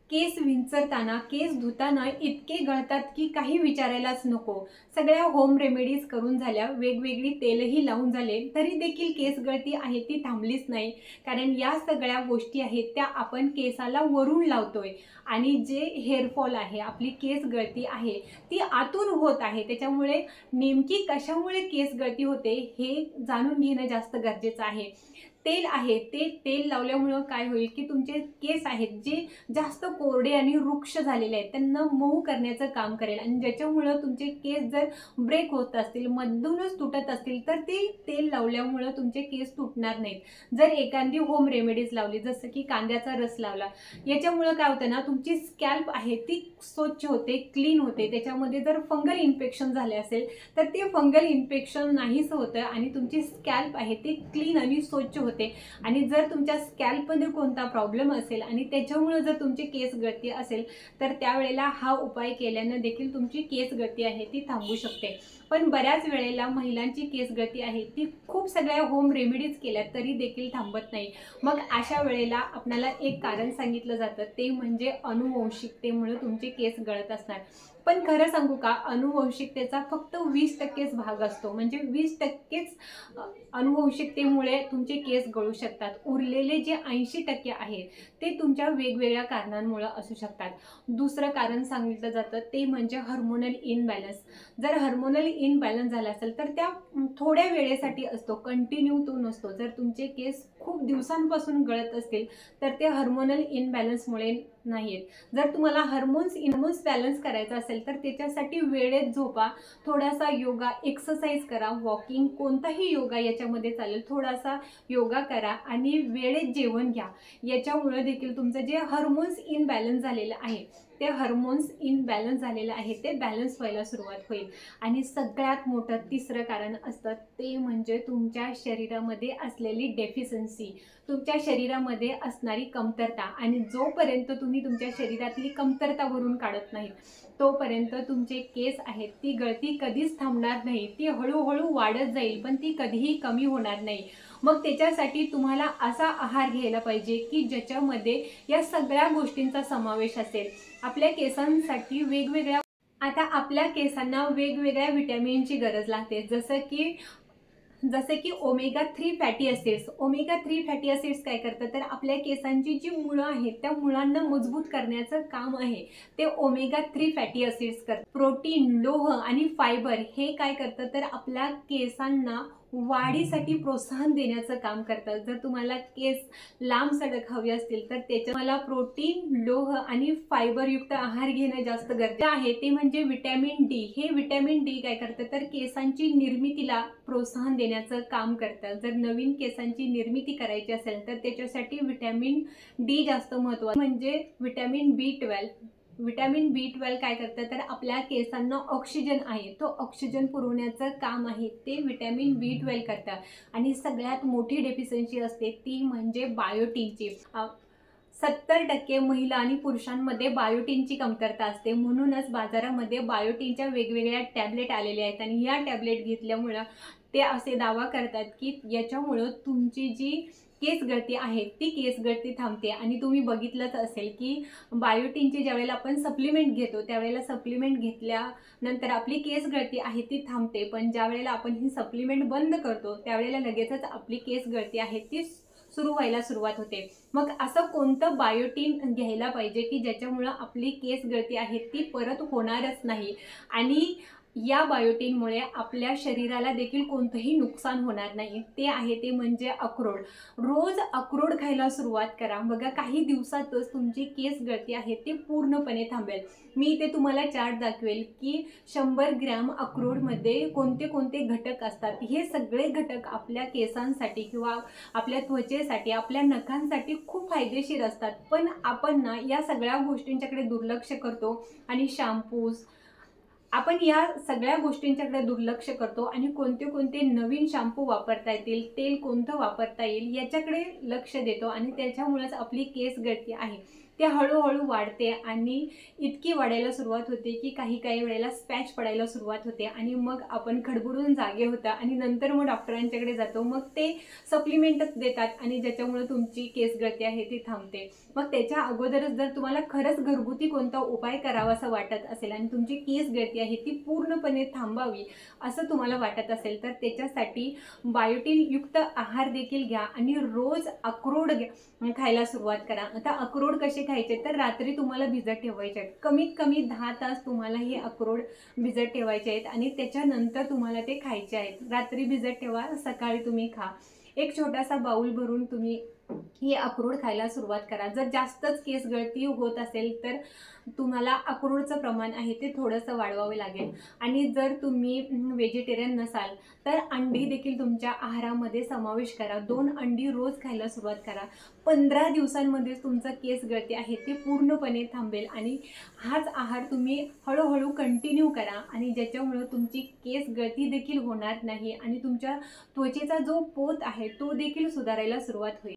केस विंचरताना, केस धुताना इतके गळतात की काही विचारायलाच नको। सगळ्या होम रेमेडीज करून झाल्या, वेगवेगळी तेलही लावून झाले, तरी देखील केस गळती आहे ती थांबलीच नाही। कारण या सगळ्या गोष्टी आहेत त्या आपण केसाला वरून लावतोय आणि जे हेअर फॉल आहे, आपली केस गळती आहे ती आतून होत आहे। त्याच्यामुळे नेमकी कशामुळे केस गळती होते हे जाणून घेणं जास्त गरजेचं आहे। तेल आहे, ते तेल लावल्यामुळे काय होईल की तुमचे केस आहेत जे जास्त कोरडे आणि रुक्ष झालेले आहेत त्यांना मऊ करण्याचं काम करेल आणि ज्याच्यामुळे तुमचे केस जर ब्रेक होत असतील, मधूनच तुटत असतील, तर ते तेल लावल्यामुळे तुमचे केस तुटणार नाहीत। जर एखादी होम रेमेडीज लावली, जसं की कांद्याचा रस लावला, याच्यामुळे काय होतं ना, तुमची स्कॅल्प आहे ती स्वच्छ होते, क्लीन होते। त्याच्यामध्ये जर फंगल इन्फेक्शन झाले असेल तर ते फंगल इन्फेक्शन नाहीच होतं आणि तुमची स्कॅल्प आहे ती क्लीन आणि स्वच्छ होते। आणि जर तुमच्या स्कॅल्पमध्ये कोणता प्रॉब्लेम असेल आणि त्याच्यामुळे जर तुमची केस गळती असेल तर त्यावेळेला हा उपाय केल्याने देखील तुमची केस गळती आहे ती थांबू शकते। पण बऱ्याच वेळेला महिलांची केस गळती आहे ती खूप सगळ्या होम रेमेडीज केल्या तरी देखील थांबत नाही। मग अशा वेळेला आपल्याला एक कारण सांगितलं जातं, ते म्हणजे अनुवंशिकतेमुळे तुमचे केस गळत असणार। पण खरं सांगू का, अनुवंशिकतेचा फक्त 20%च भाग असतो, म्हणजे 20%च अनुवंशिकतेमुळे तुमचे केस गळू शकतात। उरलेले जे 80% आहेत ते तुमच्या वेगवेगळ्या कारणांमुळे असू शकतात। दुसरं कारण सांगितलं जातं ते म्हणजे हार्मोनल इनबॅलन्स। जर हार्मोनल इनबॅलन्स झाला असेल तर त्या थोड्या वेळेसाठी असतो, कंटिन्यू तो नसतो। जर तुमचे केस खूप दिवसांपासून गळत असतील तर ते हार्मोनल इनबॅलन्समुळे नाहीत। जर तुम्हाला हार्मोन्स बॅलन्स करायचा असेल तर त्याच्यासाठी वेळेत झोपा, थोडासा योगा, एक्सरसाइज करा, वॉकिंग, कोणताही योगा याच्यामध्ये चालेल, थोडासा योगा करा आणि वेळेत जेवण घ्या। याच्यामुळे देखील तुमचं जे हार्मोन्स इनबॅलन्स झालेलं आहे ते हार्मोन्स इनबॅलन्स झालेलं आहे ते बॅलन्स व्हायला सुरुवात होईल। आणि सगळ्यात मोठं तिसरं कारण असतं ते म्हणजे तुमच्या शरीरामध्ये असलेली डेफिशियन्सी, तुमच्या शरीरामध्ये असणारी कमतरता। आणि जोपर्यंत तुम्ही तुमच्या शरीरातली कमतरता भरून काढत नाहीत तोपर्यंत तुमचे केस आहेत ती गळती कधीच थांबणार नाही, ती हळूहळू वाढत जाईल पण ती कधीही कमी होणार नाही। मग त्याच्यासाठी तुम्हाला असा आहार घ्यायला पाहिजे की ज्याच्यामध्ये या सगळ्या गोष्टींचा समावेश असेल। आपल्या केसांसाठी वेगवेगळ्या, आता आपल्या केसांना वेगवेगळ्या विटॅमिनची गरज लागते, जसे की omega 3 fatty acids. Omega 3 fatty acids काय करतात तर आपल्या केसांची जी मुळं आहेत त्या मुळांना मजबूत करण्याचं काम आहे ते ओमेगा 3 फॅटी ॲसिड्स करतात। प्रोटीन, लोह आणि फायबर हे काय करतात तर आपल्या केसांना वाढीसाठी प्रोत्साहन देण्याचं काम करतात। जर तुम्हाला केस लांब सडक हवे असतील तर त्याच्या मला प्रोटीन, लोह आणि फायबरयुक्त आहार घेणं जास्त गरजेचं आहे। ते म्हणजे विटॅमिन डी। हे विटॅमिन डी काय करतं तर केसांची निर्मितीला प्रोत्साहन देण्याचं काम करतं। जर नवीन केसांची निर्मिती करायची असेल तर त्याच्यासाठी विटॅमिन डी जास्त महत्त्वाचं, म्हणजे विटॅमिन B12। विटॅमिन B12 काय करतं तर आपल्या केसांना ऑक्सिजन आहे तो ऑक्सिजन पुरवण्याचं काम आहे ते विटॅमिन B12 करतं। आणि सगळ्यात मोठी डेफिशियन्सी असते ती म्हणजे बायोटीनची। 70% महिला आणि पुरुषांमध्ये बायोटीनची कमतरता असते, म्हणूनच बाजारामध्ये बायोटीनच्या वेगवेगळ्या टॅबलेट आलेल्या आहेत आणि या टॅबलेट घेतल्यामुळे ते असे दावा करतात की याच्यामुळं तुमची जी केस गळती आहे ती केस गळती थांबते। आणि तुम्ही बघितलंच असेल की बायोटीनची ज्यावेळेला आपण सप्लिमेंट घेतो त्यावेळेला सप्लिमेंट घेतल्यानंतर आपली केस गळती आहे ती थांबते, पण ज्यावेळेला आपण ही सप्लिमेंट बंद करतो त्यावेळेला लगेचच आपली केस गळती आहे ती सुरू व्हायला सुरुवात होते। मग असं कोणतं बायोटीन घ्यायला पाहिजे की ज्याच्यामुळे आपली केस गळती आहे ती परत होणारच नाही आणि या बायोटीनमुळे आपल्या शरीराला देखील कोणतंही नुकसान होणार नाही, ते आहे ते म्हणजे अक्रोड। रोज अक्रोड खायला सुरुवात करा, बघा काही दिवसातच तुमची केस गळती आहे ती पूर्णपणे थांबेल। मी इथे तुम्हाला चार्ट दाखवेल की 100 ग्रॅम अक्रोडमध्ये कोणते कोणते घटक असतात। हे सगळे घटक आपल्या केसांसाठी किंवा आपल्या त्वचेसाठी, आपल्या नखांसाठी खूप फायदेशीर असतात, पण आपण ना या सगळ्या गोष्टींच्याकडे दुर्लक्ष करतो आणि शॅम्पूज, आपण या सगळ्या गोष्टींच्याकडे दुर्लक्ष करतो आणि कोणते कोणते नवीन शॅम्पू वापरता येतील, तेल कोणतं वापरता येईल याच्याकडे लक्ष देतो आणि त्याच्यामुळेच आपली केस गळती आहे ते हळूहळू वाढते आणि इतकी वाढायला सुरुवात होते की काही काही वेळेला स्पॅच पडायला सुरुवात होते आणि मग आपण खडबडून जागे होता आणि नंतर मग डॉक्टरांच्याकडे जातो. मग ते सप्लिमेंटच देतात आणि ज्याच्यामुळे तुमची केस गळती आहे ती थांबते. मग त्याच्या अगोदरच जर तुम्हाला खरंच घरगुती कोणता उपाय करावा असं वाटत असेल आणि तुमची केस गळती आहे ती पूर्णपणे थांबावी असं तुम्हाला वाटत असेल तर त्याच्यासाठी बायोटीन युक्त आहार देखील घ्या आणि रोज अक्रोड खायला सुरुवात करा. आता अक्रोड कसे खायचे तर रात्री तुम्हाला भिजत ठेवायचे आहेत. कमीत कमी 10 तास तुम्हाला हे अक्रोड भिजत ठेवायचे आहेत आणि त्याच्यानंतर तुम्हाला ते खायचे आहेत. रात्री भिजत ठेवा, सकाळी तुम्ही खा. एक छोटासा बाउल भरून तुम्ही हे अक्रोड खायला सुरुवात करा. जर जास्तच केस गळती होत असेल तर तुम्हाला अक्रोडचं प्रमाण आहे ते थोडंसं वाढवावे लागेल. आणि जर तुम्ही व्हेजिटेरियन नसाल तर अंडी देखील तुमच्या आहारामध्ये समावेश करा. 2 अंडी रोज खायला सुरुवात करा. 15 दिवसांमध्ये तुमचं केस गळती आहे ते पूर्णपणे थांबेल आणि हाच आहार तुम्ही हळूहळू कंटिन्यू करा आणि ज्याच्यामुळं तुमची केस गळती देखील होणार नाही आणि तुमच्या त्वचेचा जो पोत आहे तो देखील सुधारायला सुरुवात होईल.